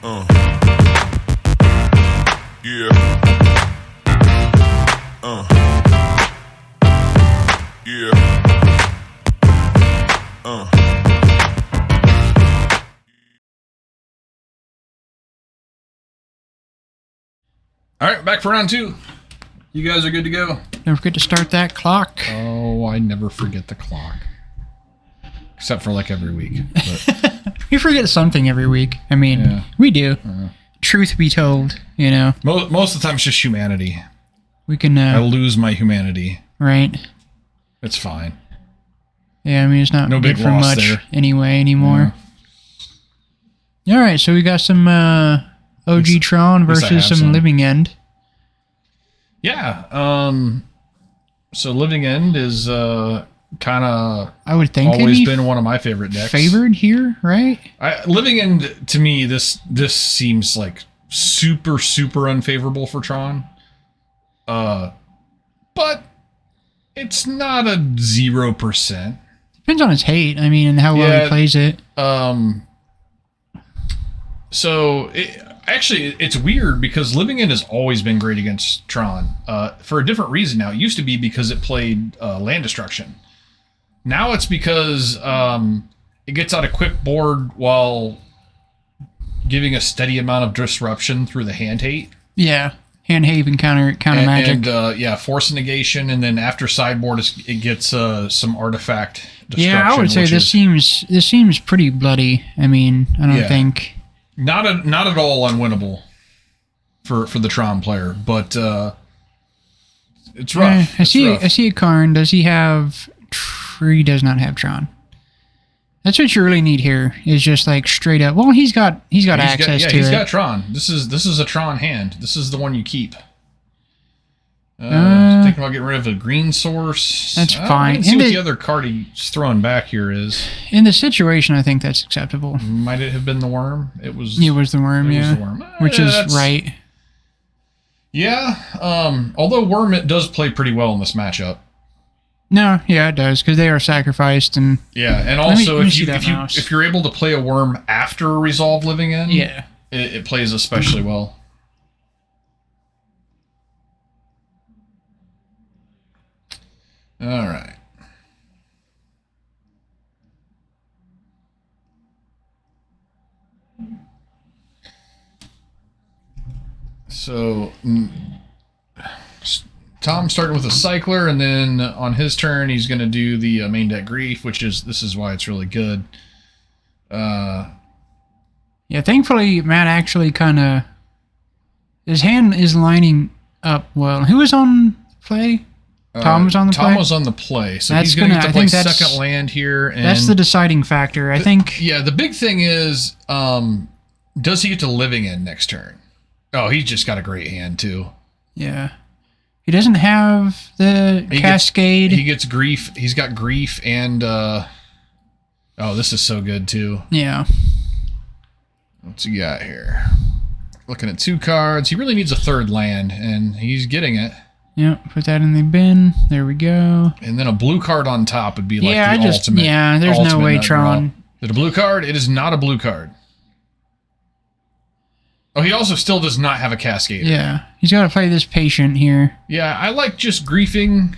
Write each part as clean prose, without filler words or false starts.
Yeah. Yeah. All right, back for round 2. You guys are good to go. Don't forget to start that clock. Oh, I never forget the clock. Except for like every week. But We forget something every week. I mean, Yeah. we do. Truth be told, you know. most of the time it's just humanity. We can, I lose my humanity. right? It's fine. Yeah, I mean, it's not No good big for loss much there. Anymore. All right, so we got some OG Tron at least I versus have some some. Living End. Yeah. So Living End is kind of I would think always it'd be been one of my favorite decks. favored here, right? Living End, to me, this seems like super unfavorable for Tron. But it's not a 0%. Depends on his hate. I mean, and how well he plays it. So it's weird because Living End has always been great against Tron for a different reason now. It used to be because it played land destruction. Now it's because it gets out a quick board while giving a steady amount of disruption through the hand hate. Yeah, hand haven counter magic. And force negation, and then after sideboard it gets some artifact destruction. Yeah, I would say this seems pretty bloody. I mean, I don't think not at all unwinnable for the Tron player, but it's rough. I see a Karn. Does he have? He does not have Tron. That's what you really need here. Is just like straight up. Well, he's got access to it. He's got Tron. This is a Tron hand. This is the one you keep. Thinking about getting rid of a green source. That's fine. Let's see what the other card he's throwing back here is. In the situation, I think that's acceptable. Might it have been the worm? It was the worm, it yeah. was the worm. Which is right. Yeah. Although worm, it does play pretty well in this matchup. No, yeah, it does, because they are sacrificed. And yeah, and also if if you're able to play a worm after Resolve Living End, yeah, it plays especially well. All right. So Tom's starting with a cycler, and then on his turn he's going to do the main deck grief, this is why it's really good. Yeah, thankfully Matt actually kind of his hand is lining up well. Who was on play? Tom was on the play? Tom was on the play, so he's going to get to play second land here. And that's the deciding factor, I think. Yeah, the big thing is, does he get to Living End next turn? Oh, he's just got a great hand, too. Yeah. He doesn't have the Cascade. He gets grief. He's got grief and... oh, this is so good, too. Yeah. What's he got here? Looking at 2 cards. He really needs a third land, and he's getting it. Yeah, put that in the bin. There we go. And then a blue card on top would be like the ultimate. Yeah, there's no way Tron. Is it a blue card? It is not a blue card. Oh, he also still does not have a Cascader. Yeah, he's got to play this patient here. Yeah, I like just griefing.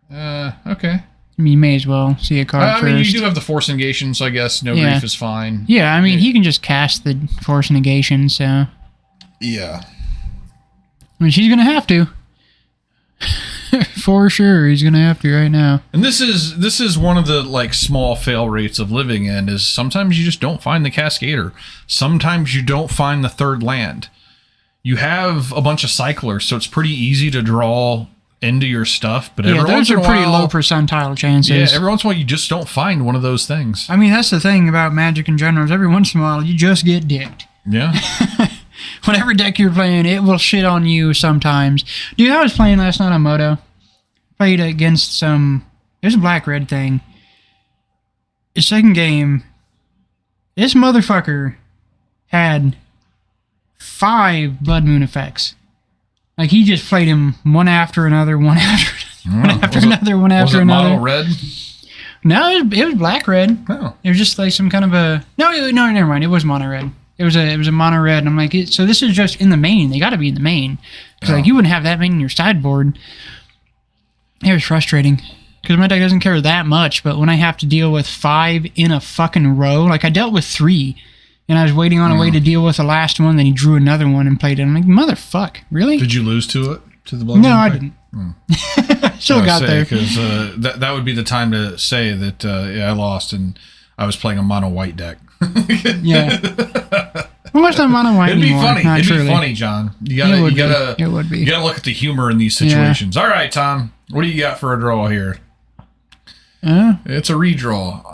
Okay. I mean, you may as well see a card first. I mean, you do have the force negation, so I guess no grief is fine. Yeah, I mean, he can just cast the force negation, so... Yeah. I mean, she's going to have to. For sure, he's going to have to right now. And this is one of the like small fail rates of Living End is sometimes you just don't find the Cascader. Sometimes you don't find the third land. You have a bunch of cyclers, so it's pretty easy to draw into your stuff. But every once in a while, pretty low percentile chances. Yeah, every once in a while you just don't find one of those things. I mean, that's the thing about Magic in general is every once in a while you just get dicked. Yeah. Whatever deck you're playing, it will shit on you sometimes. Dude, I was playing last night on Moto. Played against some... There's a black-red thing. The second game, this motherfucker had 5 Blood Moon effects. Like, he just played him one after another, one after another. Was it mono red? No, it was black-red. Oh. It was just like some kind of a... No, never mind. It was mono-red. It was a mono red, and I'm like, so this is just in the main. They got to be in the main because Oh. like you wouldn't have that many in your sideboard. It was frustrating because my deck doesn't care that much, but when I have to deal with 5 in a fucking row, like I dealt with 3, and I was waiting on a way to deal with the last one. Then he drew another one and played it. I'm like, motherfuck, really? Did you lose to it? To the blood? No, I didn't. Still got there. Because that would be the time to say that I lost and I was playing a mono white deck. Yeah. Well, it's not mono white It'd be anymore. funny. Not It'd truly. be funny, John. It would be. It would be. You gotta look at the humor in these situations. All right, Tom. What do you got for a draw here? It's a redraw.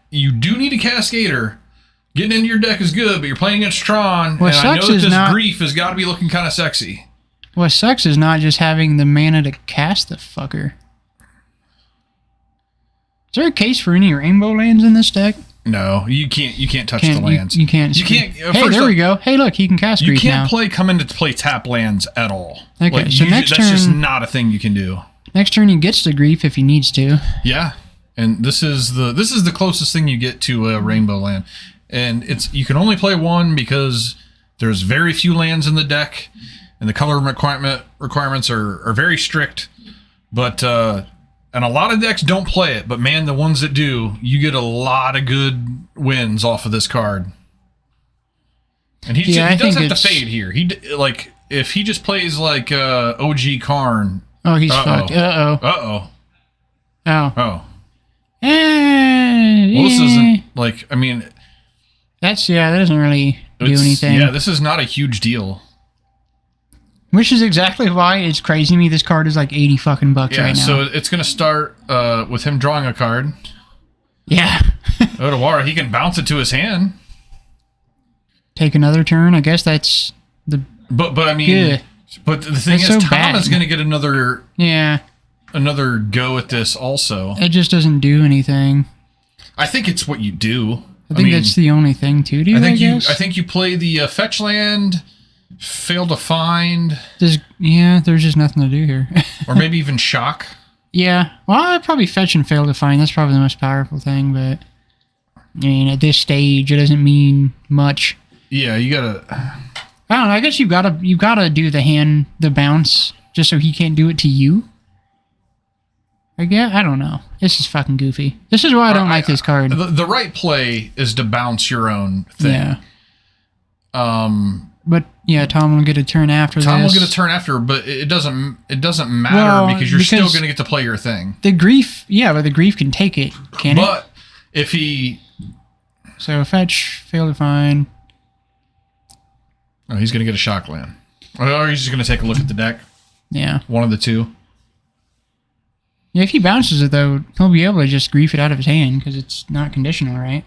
You do need a Cascader. Getting into your deck is good, but you're playing against Tron, What and I know sucks that is this grief has got to be looking kind of sexy. What sucks is not just having the mana to cast the fucker. Is there a case for any rainbow lands in this deck? No, you can't touch the lands. You can't. You can't. Hey, there we go. Hey, look, he can cast You grief can't now. come into play tap lands at all. Okay, so next that's just turn- not a thing you can do. Next turn he gets the grief if he needs to. Yeah, and this is the closest thing you get to a rainbow land, and you can only play one because there's very few lands in the deck, and the color requirements are very strict. But and a lot of decks don't play it, but man, the ones that do, you get a lot of good wins off of this card. And he does have to fade here. If he just plays like OG Karn. Oh, he's fucked. Oh. Well, This isn't like, I mean, that doesn't really do anything. Yeah, this is not a huge deal. Which is exactly why it's crazy to me. This card is like $80 fucking bucks right now. So it's gonna start with him drawing a card. Yeah. Odawara, he can bounce it to his hand. Take another turn. I guess that's the. But I mean, Yeah. but the thing That's is, so Tom bad. is gonna get another go at this also. It just doesn't do anything. I think it's what you do. I think that's the only thing to do. I guess. I think you play the fetch land, fail to find, There's just nothing to do here. or maybe even shock. Yeah. Well, I'd probably fetch and fail to find. That's probably the most powerful thing, but I mean, at this stage, it doesn't mean much. Yeah, you gotta. I don't know. I guess you gotta do the bounce, just so he can't do it to you. I guess. I don't know. This is fucking goofy. This is why I don't like this card. The right play is to bounce your own thing. Yeah. But yeah, Tom will get a turn after this. Tom will get a turn after, but it doesn't matter because you're still going to get to play your thing. The grief, but the grief can take it, can it? But if he... So fetch, fail to find. Oh, he's going to get a shock land. Or he's just going to take a look at the deck. Yeah. One of the two. Yeah, if he bounces it, though, he'll be able to just grief it out of his hand because it's not conditional, right?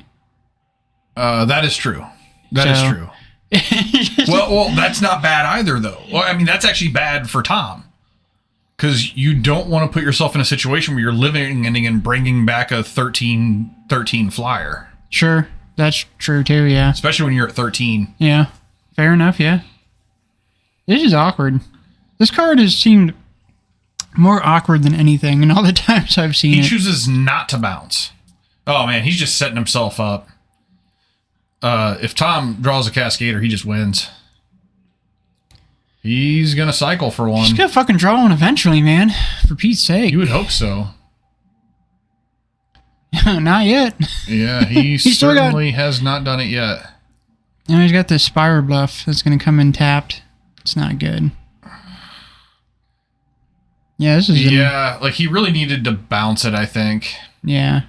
That is true. That is true. Well, that's not bad either, though. Well, I mean, that's actually bad for Tom. Because you don't want to put yourself in a situation where you're living and bringing back a 13 flyer. Sure. That's true, too, yeah. Especially when you're at 13. Yeah. Fair enough, yeah. This is awkward. This card has seemed more awkward than anything in all the times I've seen He it. chooses not to bounce. Oh, man, he's just setting himself up. If Tom draws a Cascader, he just wins. He's going to cycle for one. He's going to fucking draw one eventually, man. For Pete's sake. You would hope so. Not yet. Yeah, he still certainly has not done it yet. And he's got this Spire Bluff that's going to come in tapped. It's not good. Yeah, this is... Yeah, like he really needed to bounce it, I think. Yeah.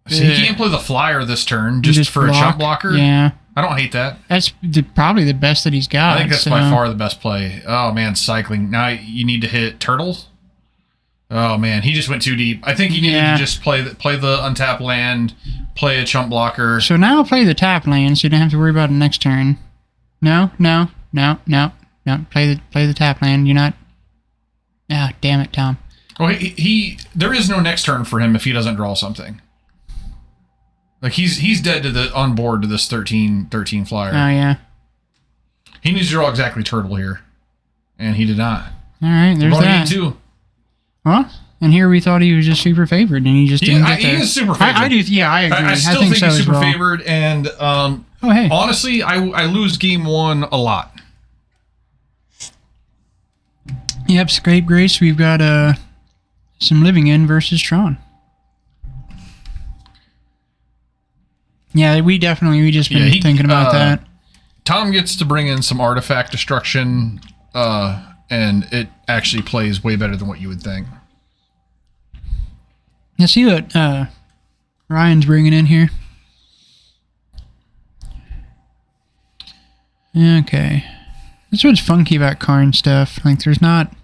So he can't play the flyer this turn just for block. a chump blocker? Yeah. I don't hate that. That's probably the best that he's got. I think that's by far the best play. Oh, man, cycling. Now you need to hit turtles? Oh, man, he just went too deep. I think he needed to just play the untapped land, play a chump blocker. So now I'll play the tap land so you don't have to worry about it next turn. No. Play the tap land. You're not... Ah, damn it, Tom. Well, there is no next turn for him if he doesn't draw something. Like he's dead on board to this 13 flyer. Oh, yeah. He needs to draw exactly turtle here. And he did not. All right, there's that. Too. Well, And here we thought he was just super favored, and he just didn't get there. He is super favored. I do. Yeah, I agree. I still think think so he's as super well. favored, and hey. honestly, I lose game 1 a lot. Yep, Scrape Grace. We've got some Living In versus Tron. Yeah, we just been thinking about that. Tom gets to bring in some artifact destruction, and it actually plays way better than what you would think. Yeah, see what Ryan's bringing in here. Okay. That's what's funky about Karn stuff. Like, there's not...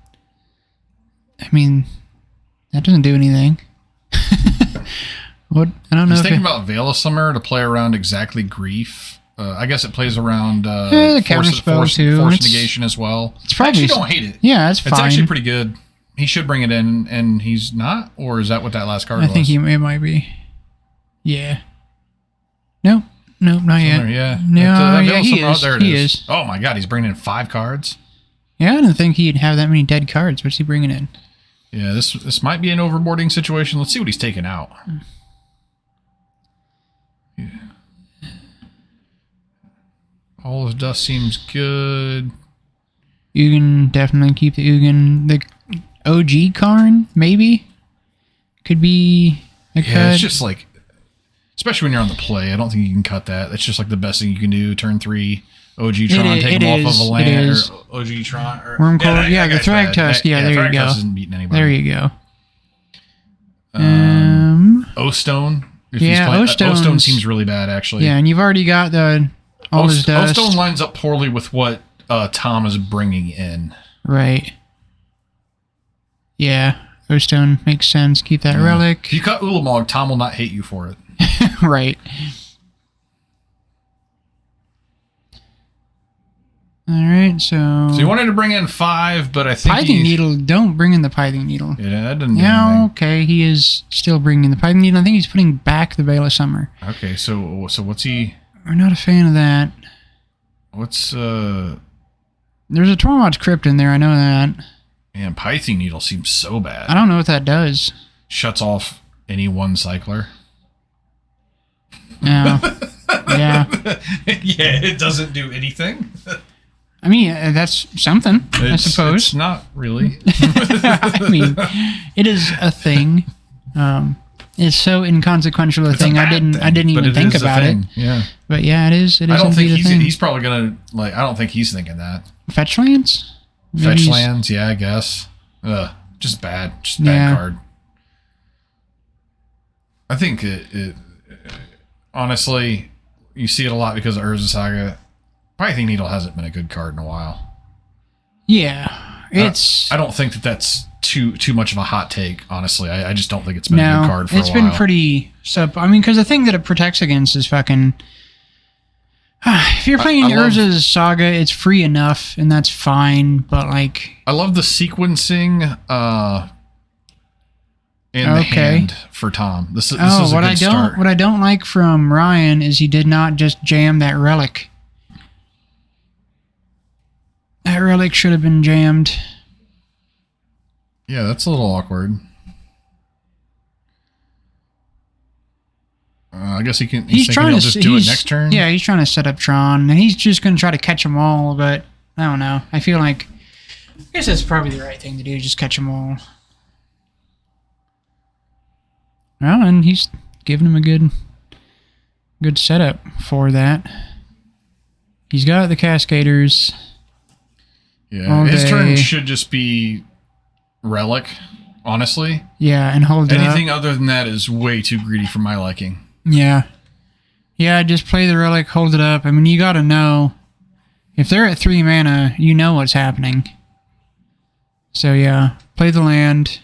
I mean, that doesn't do anything. What? I don't know. He's thinking about Veil of Summer to play around exactly Grief. I guess it plays around force negation as well. It's probably, I actually don't hate it. Yeah, it's fine. It's actually pretty good. He should bring it in, and he's not? Or is that what that last card was? I think it might be. Yeah. Nope, not yet. Yeah. No, he is. There it is. Oh my god, he's bringing in 5 cards? Yeah, I didn't think he'd have that many dead cards. What's he bringing in? Yeah, this might be an overboarding situation. Let's see what he's taking out. Yeah. All his dust seems good. Ugin, definitely keep the Ugin. The OG Karn, maybe? Could be a cut. It's just like, especially when you're on the play, I don't think you can cut that. That's just like the best thing you can do. Turn 3, OG Tron, take him off of a land, or OG Tron. Or, Wormcoil, the Thrag Tusk, there you go. Isn't beating anybody. There you go. O-Stone. O-Stone seems really bad, actually. Yeah, and you've already got all his dust. O-Stone lines up poorly with what Tom is bringing in. Right. Yeah, O-Stone makes sense. Keep that relic. If you cut Ulamog, Tom will not hate you for it. Right. All right, so you wanted to bring in 5, but I think Pithing Needle. Don't bring in the Pithing Needle. Yeah, that doesn't do anything. Okay, he is still bringing the Pithing Needle. I think he's putting back the Veil of Summer. Okay, so what's he? We're not a fan of that. What's There's a Tormod's Crypt in there. I know that. Man, Pithing Needle seems so bad. I don't know what that does. Shuts off any one cycler. No. Yeah. Yeah, it doesn't do anything. I mean, that's something, I suppose. It's not really. I mean, it is a thing. It's so inconsequential a thing. I didn't even think about it. Yeah. But yeah, it is. It is. I don't think thing. he's probably gonna I don't think he's thinking that. Fetch lands. Fetch lands, yeah, I guess. Just bad card. I think it honestly, you see it a lot because of Urza Saga. Pithing Needle hasn't been a good card in a while. Yeah, it's. I don't think that's too much of a hot take. Honestly, I just don't think it's been a good card for a while. It's been pretty sub. I mean, because the thing that it protects against is fucking. If you're playing Urza's Saga, it's free enough, and that's fine. But like, I love the sequencing in the hand for Tom. This is a good start. What I don't like from Ryan is he did not just jam that relic. That relic should have been jammed. Yeah, that's a little awkward. I guess he's trying to just do it next turn. Yeah, he's trying to set up Tron, and he's just going to try to catch them all. But I don't know. I feel like I guess that's probably the right thing to do. Just catch them all. Well, and he's giving him a good setup for that. He's got the Cascaders. Yeah, his turn should just be Relic, honestly. Yeah, and hold it Anything up. Other than that is way too greedy for my liking. Yeah. Yeah, just play the Relic, hold it up. I mean, you got to know. If they're at 3 mana, you know what's happening. So, yeah, play the land,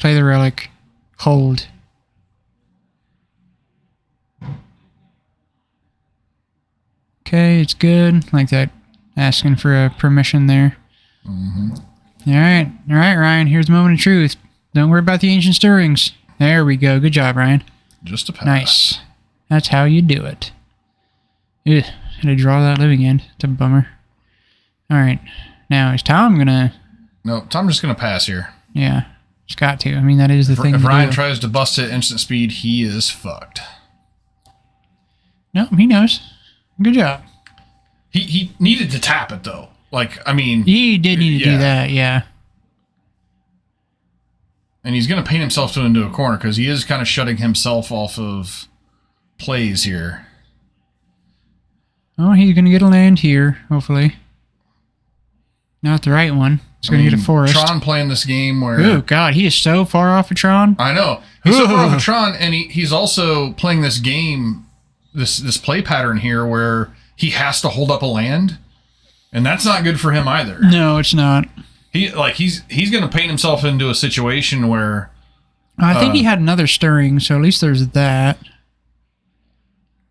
play the Relic, hold. Okay, it's good. Like that. Asking for a permission there. Mm-hmm. All right, Ryan. Here's the moment of truth. Don't worry about the ancient stirrings. There we go. Good job, Ryan. Just a pass. Nice. That's how you do it. Ugh, had to draw that living end. It's a bummer. All right. Now, is Tom gonna... No, Tom's just gonna pass here. Yeah. It's got to. I mean, that is the thing. If to Ryan do. tries to bust it instant speed, he is fucked. No, he knows. Good job. He needed to tap it though. Like, I mean, He did need to do that, yeah. And he's going to paint himself into a corner because he is kind of shutting himself off of plays here. Oh, he's going to get a land here, hopefully. Not the right one. He's going to get a forest. Tron playing this game where... Oh, God, he is so far off of Tron. I know. He's so far off of Tron, and he's also playing this game, this play pattern here where he has to hold up a land, and that's not good for him either. No, it's not. He's going to paint himself into a situation where... I think he had another stirring, so at least there's that.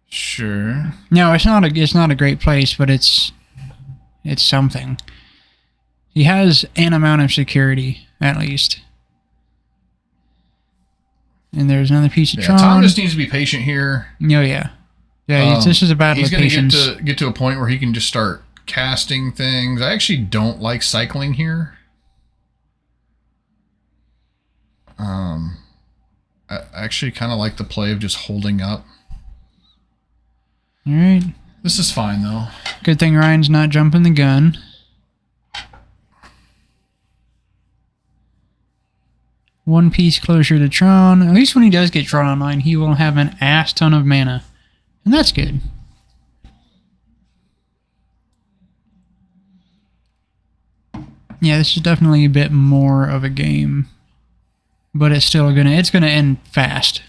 Sure. No, it's not a great place, but it's something. He has an amount of security, at least. And there's another piece of Tron. Tom just needs to be patient here. Oh, yeah. Yeah, this is a battle of patience. He's going to get to a point where he can just start casting things. I actually don't like cycling here. I actually kind of like the play of just holding up. All right. This is fine, though. Good thing Ryan's not jumping the gun. One piece closer to Tron. At least when he does get Tron online, he will have an ass ton of mana. And that's good. Yeah, this is definitely a bit more of a game. But it's still gonna end fast.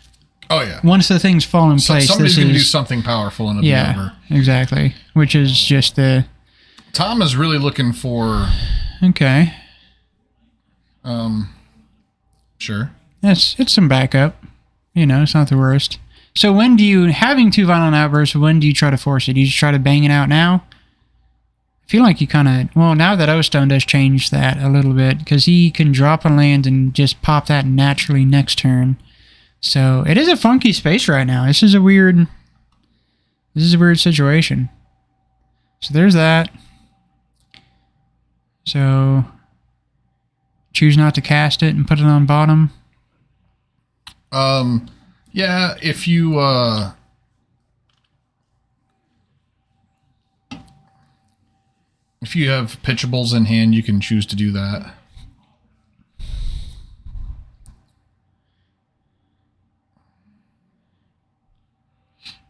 Oh, yeah. Once the things fall in place, somebody's going to do something powerful and it'll be over. Exactly. Which is just the... Tom is really looking for... Okay. Sure. It's some backup. You know, it's not the worst. So when do you, having two violent outbursts, when do you try to force it? Do you just try to bang it out now? I feel like you kind of, well, now that O-Stone does change that a little bit, because he can drop a land and just pop that naturally next turn. So it is a funky space right now. This is a weird situation. So there's that. So choose not to cast it and put it on bottom. Yeah, if you have pitchables in hand, you can choose to do that.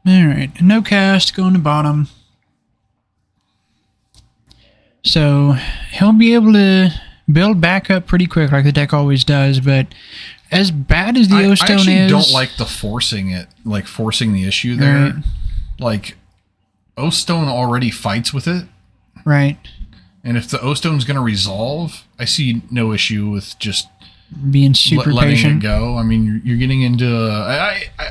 All right, no cast, going to bottom. So he'll be able to build back up pretty quick like the deck always does, but as bad as the O-Stone is... I actually don't like the forcing the issue there. Right. Like, O-Stone already fights with it. Right. And if the O-Stone's going to resolve, I see no issue with just... being super letting patient. it go. I mean, you're getting into...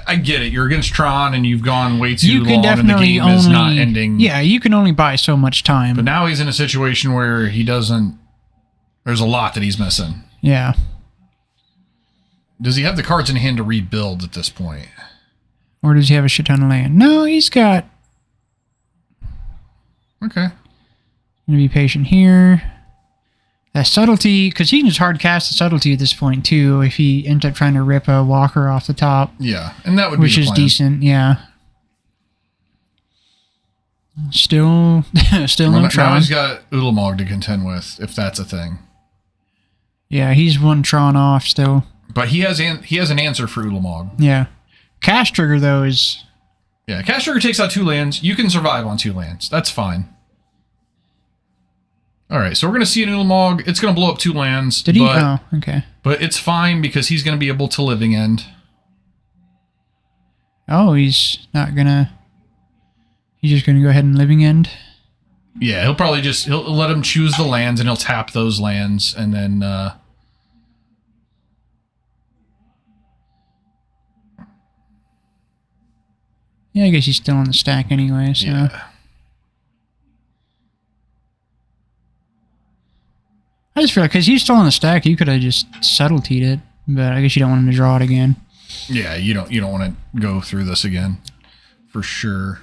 I get it. You're against Tron, and you've gone way too long, and the game is not ending. Yeah, you can only buy so much time. But now he's in a situation where he doesn't... There's a lot that he's missing. Yeah. Does he have the cards in hand to rebuild at this point? Or does he have a shit ton of land? No, he's got... Okay. Gonna be patient here. That subtlety, because he can just hard cast the subtlety at this point too, if he ends up trying to rip a walker off the top. Yeah, and that would which be the is plan. Decent, yeah. Still no Now Tron. he's got Ulamog to contend with, if that's a thing. Yeah, he's one Tron off still. But he has an answer for Ulamog. Yeah. Cast trigger though is... Yeah, Cast Trigger takes out 2 lands. You can survive on 2 lands. That's fine. Alright, so we're going to see an Ulamog. It's going to blow up 2 lands. Did he? Oh, okay. But it's fine because he's going to be able to Living End. Oh, he's not gonna... He's just gonna go ahead and Living End? Yeah, he'll probably just... He'll let him choose the lands and he'll tap those lands and then... Yeah, I guess he's still on the stack anyway, so... Yeah. I just feel like, because he's still on the stack, you could have just subtlety'd it, but I guess you don't want him to draw it again. Yeah, you don't want to go through this again. For sure.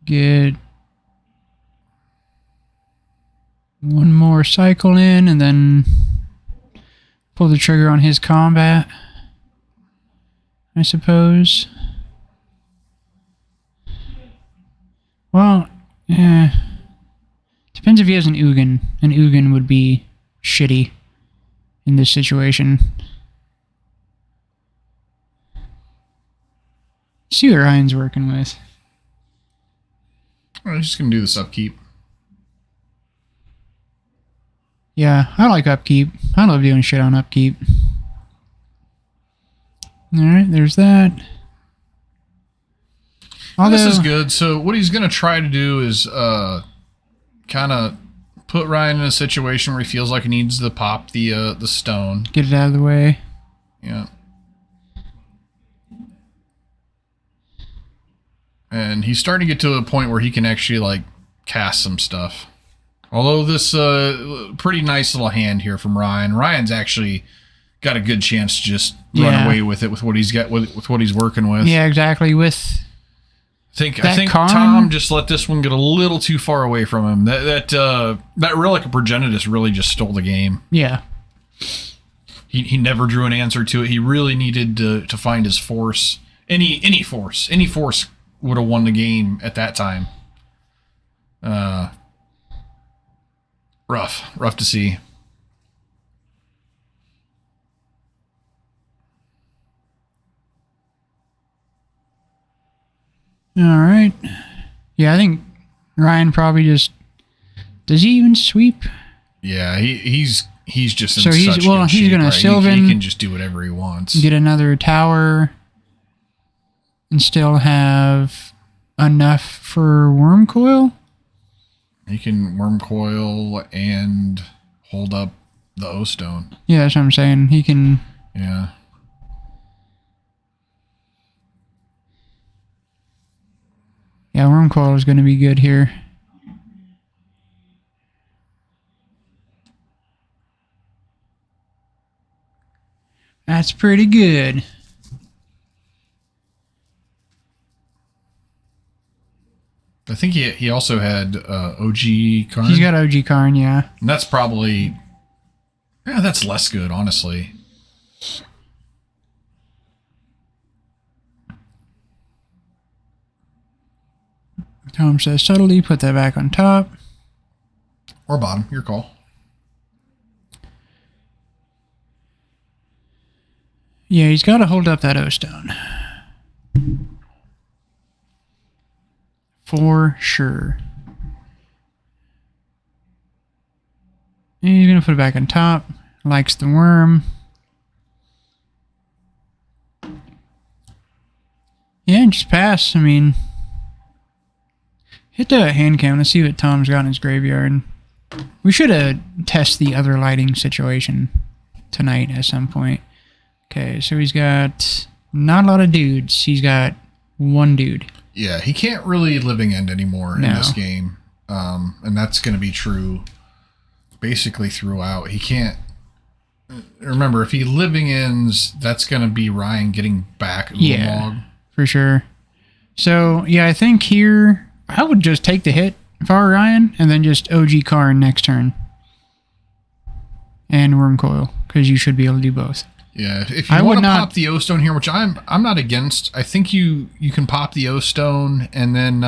Good. One more more cycle in and then pull the trigger on his combat, I suppose. Well, yeah. Depends if he has an Ugin. An Ugin would be shitty in this situation. See what Ryan's working with. I'm just going to do this upkeep. Yeah, I like upkeep. I love doing shit on upkeep. Alright, there's that. This is good. So what he's going to try to do is kind of put Ryan in a situation where he feels like he needs to pop the stone. Get it out of the way. Yeah. And he's starting to get to a point where he can actually, like, cast some stuff. Although this pretty nice little hand here from Ryan. Ryan's actually got a good chance to just run away with it with what he's got with what he's working with. Yeah, exactly. I think Tom just let this one get a little too far away from him. That Relic of Progenitus really just stole the game. Yeah. He never drew an answer to it. He really needed to find his force. Any force would have won the game at that time. Rough to see. All right. Yeah, I think Ryan probably just... Does he even sweep? Yeah, he's just in so such good shape, gonna right? Sylvan. He can just do whatever he wants. Get another tower and still have enough for Wormcoil. He can Wormcoil and hold up the O-Stone. Yeah, that's what I'm saying. He can... Yeah. Yeah, Wormcoil is going to be good here. That's pretty good. I think he also had OG Karn. He's got OG Karn, yeah. And that's probably... Yeah, that's less good, honestly. Tom says subtlety, put that back on top. Or bottom, your call. Yeah, he's got to hold up that O-Stone. For sure. And he's going to put it back on top. Likes the worm. Yeah, just pass. I mean... Hit the hand count and see what Tom's got in his graveyard. We should test the other lighting situation tonight at some point. Okay, so he's got not a lot of dudes. He's got one dude. Yeah, he can't really living end anymore in this game. And that's going to be true basically throughout. He can't... Remember, if he living ends, that's going to be Ryan getting back Ulamog. Yeah, for sure. So, yeah, I think here... I would just take the hit if I were Ryan, and then just OG Karn next turn. And Wormcoil, because you should be able to do both. Yeah, if you want to pop the O-Stone here, which I'm not against, I think you can pop the O-Stone, and then...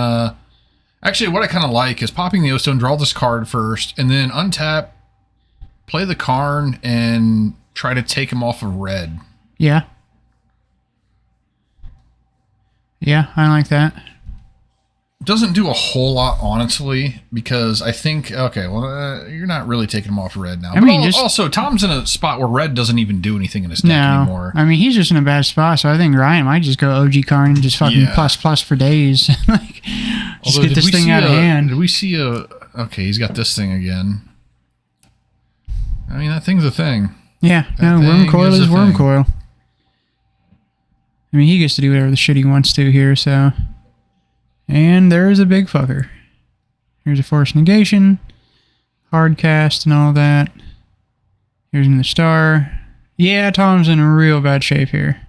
actually, what I kind of like is popping the O-Stone, draw this card first, and then untap, play the Karn, and try to take him off of red. Yeah. Yeah, I like that. Doesn't do a whole lot, honestly, because I think, okay, well, you're not really taking him off red now. I mean, also, Tom's in a spot where red doesn't even do anything in his deck anymore. I mean, he's just in a bad spot, so I think Ryan might just go OG Karn and just fucking plus for days. Like, just get this thing out of hand. Did we see a... Okay, he's got this thing again. I mean, that thing's a thing. Yeah, Wormcoil is Wormcoil. I mean, he gets to do whatever the shit he wants to here, so... And there's a big fucker. Here's a force negation, hard cast, and all that. Here's in the star. Yeah, Tom's in real bad shape here.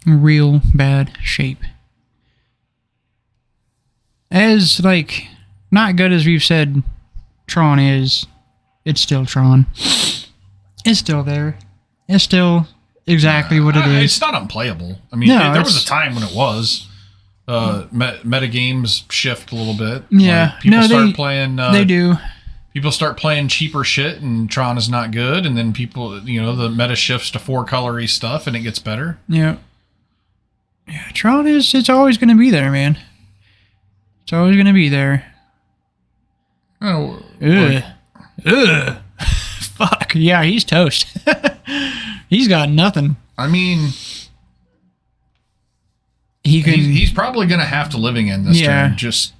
Real bad shape. As, like, not good as we've said Tron is. It's still Tron. It's still there. It's still exactly what it is. It's not unplayable. I mean, No, there was a time when it was. Meta games shift a little bit. Yeah. Like, people start playing. They do. People start playing cheaper shit, and Tron is not good. And then people, the meta shifts to 4-colory stuff, and it gets better. Yeah. Yeah, Tron is. It's always going to be there, man. It's always going to be there. Oh, Ugh. Ugh. Fuck. Yeah, he's toast. He's got nothing. I mean, he's probably going to have to living in this turn. Just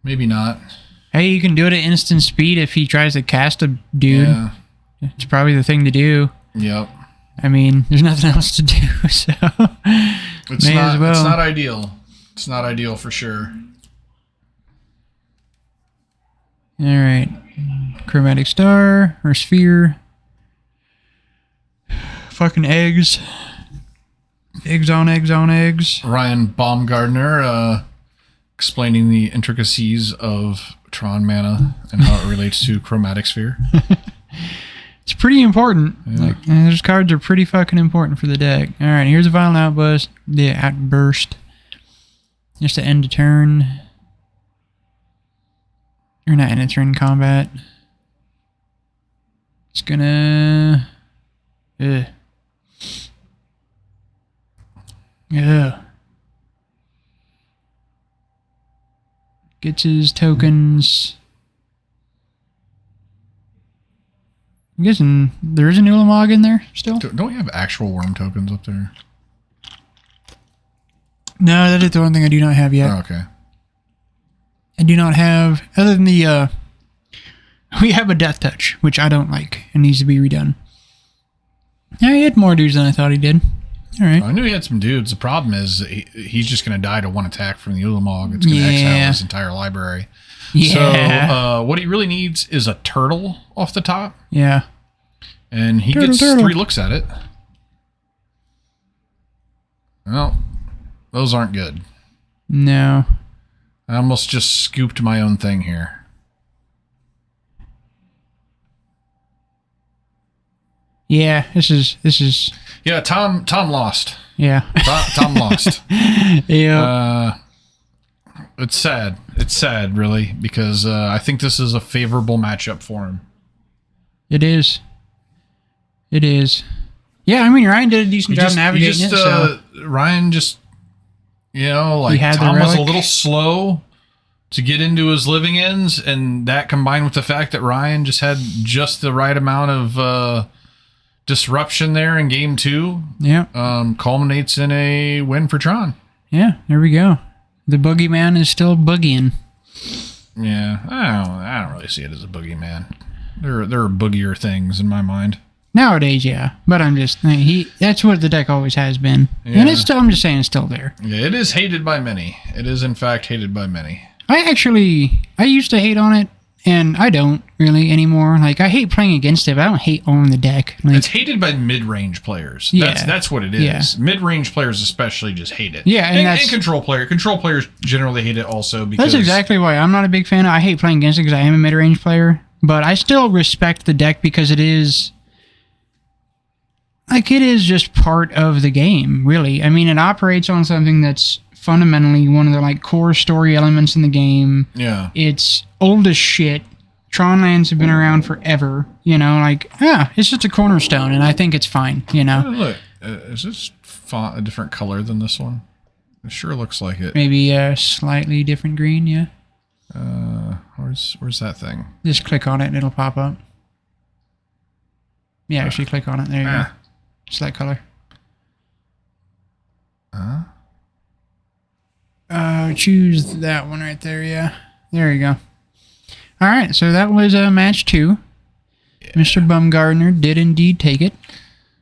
maybe not. Hey, you can do it at instant speed if he tries to cast a dude. Yeah. It's probably the thing to do. Yep. I mean, there's nothing else to do, so it's may not, as well. It's not ideal. It's not ideal for sure. All right. Chromatic star or sphere. Fucking eggs. Eggs on eggs on eggs. Ryan Baumgartner explaining the intricacies of Tron mana and how it relates to chromatic sphere. It's pretty important. Yeah. Like, those cards are pretty fucking important for the deck. All right, here's a violent outburst. The outburst. Just to end a turn. You're not in a turn combat. It's gonna. Ugh. Ugh. Gets his tokens. I'm guessing there is a Ulamog in there still? Don't we have actual worm tokens up there? No, that is the one thing I do not have yet. Oh, okay. I do not have, other than the, we have a Death Touch, which I don't like. It needs to be redone. Yeah, he had more dudes than I thought he did. All right. I knew he had some dudes. The problem is he's just going to die to one attack from the Ulamog. It's going to exile his entire library. Yeah. So what he really needs is a turtle off the top. Yeah. And he gets 3 looks at it. Well, those aren't good. No. I almost just scooped my own thing here. Yeah, this is. Yeah, Tom lost. Yeah. Tom lost. Yeah. It's sad. It's sad, really, because I think this is a favorable matchup for him. It is. It is. Yeah, I mean, Ryan did a decent job navigating it. So. Ryan just, Tom was a little slow to get into his living ends, and that combined with the fact that Ryan just had just the right amount of disruption there in game 2, culminates in a win for Tron. Yeah, there we go. The boogeyman is still boogieing. Yeah, I don't really see it as a boogeyman. There are boogier things in my mind. Nowadays, yeah. But I'm just that's what the deck always has been. Yeah. And it's still, I'm just saying it's still there. Yeah, it is hated by many. It is in fact hated by many. I used to hate on it, and I don't really anymore. Like, I hate playing against it, but I don't hate owning the deck. Like, it's hated by mid-range players. Yeah. That's what it is. Yeah. Mid-range players especially just hate it. Yeah, and control players generally hate it also because that's exactly why I'm not a big fan. I hate playing against it because I am a mid-range player, but I still respect the deck because it is just part of the game, really. I mean, it operates on something that's fundamentally one of the core story elements in the game. Yeah. It's old as shit. Tron lands have been around forever. It's just a cornerstone, and I think it's fine. Look, is this font a different color than this one? It sure looks like it. Maybe a slightly different green. Yeah. Where's that thing? Just click on it, and it'll pop up. Yeah, actually click on it. There you go. Just that color. Choose that one right there. Yeah. There you go. All right. So that was match 2. Yeah. Mr. Baumgartner did indeed take it.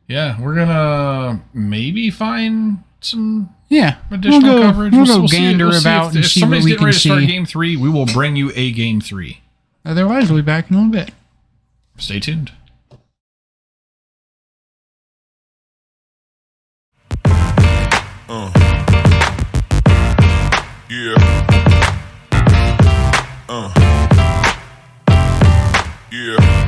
Yeah. We're going to maybe find some additional coverage. We'll go gander about and see what we can see. If somebody's getting ready to start game 3, we will bring you a game 3. Otherwise, we'll be back in a little bit. Stay tuned. Yeah. Yeah.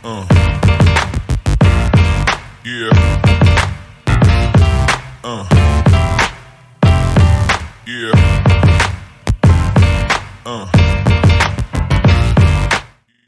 Yeah. Yeah.